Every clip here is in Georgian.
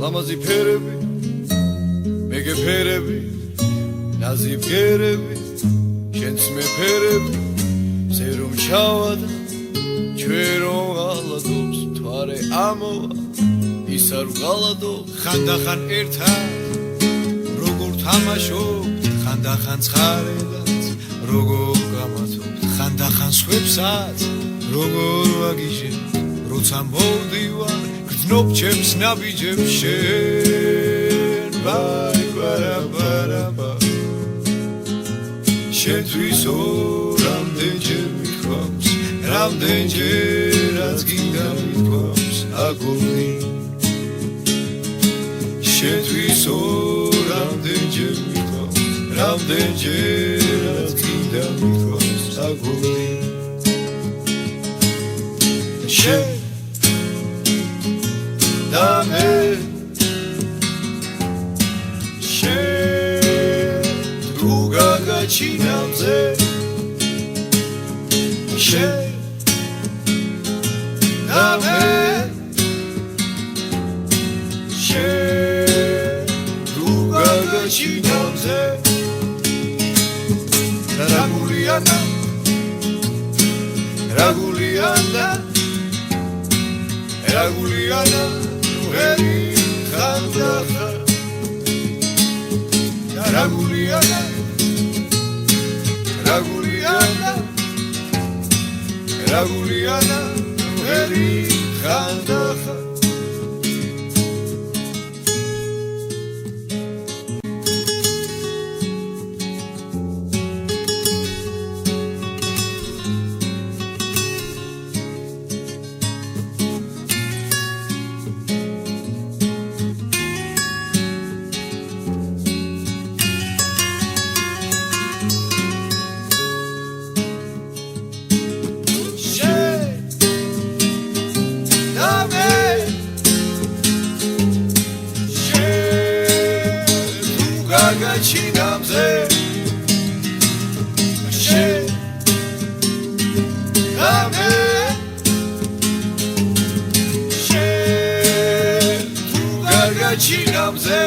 ლამაზი ფერები მეგეფერები ნაზი ბგერები შენც მეფერები ზე რომ ჩავადა ჩვენ რომ ღალატობს თვარე ამოვა ის არ ვღალატობ ხანდახან ერთად როგორ თამაშობთ ხანდახან ცხარედაც როგორ გამათობთ ხანდახან სხვებსაც როგორ ვაგიჟებთ როცა მოვდივარ გრძნობ ჩემს ნაბიჯებს შენ ბაი ბარაბარაბა შენთვის რამდენჯერ მithქვამს რამდენჯერაც გინდა მithქვამს აგონი შენთვის რამდენჯერ მithქვამს რამდენჯერაც გინდა მithქვამს აგონი შენ და მე შენ თუ გაგაჩინავზე შენ და მე შენ თუ გაგაჩინავზე რაგულიანა რაგულიანა რაგულიანა ვერი ხანდახა რაგულიანა რაგულიანა რაგულიანა ვერი ხანდახა გაგაჩინავზე შენ და მე შენ თუ გაგაჩინავზე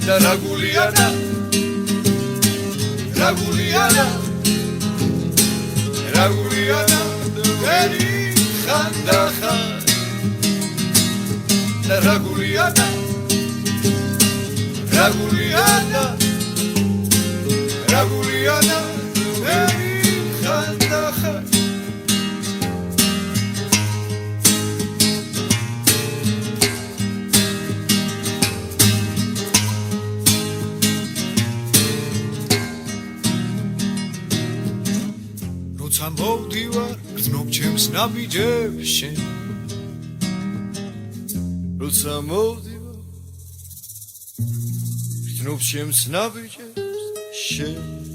და რაგულიანა რაგულიანა რაგულიანა ვერი ხანდახა და რაგულიანა რაგულიანა რაგულიანა ვერი ხანდახა როცა მოვდივარ გრძნობ ჩემს ნაბიჯებს შენ როცა მოვდივარ გრძნობ ჩემს ნაბიჯებს შენ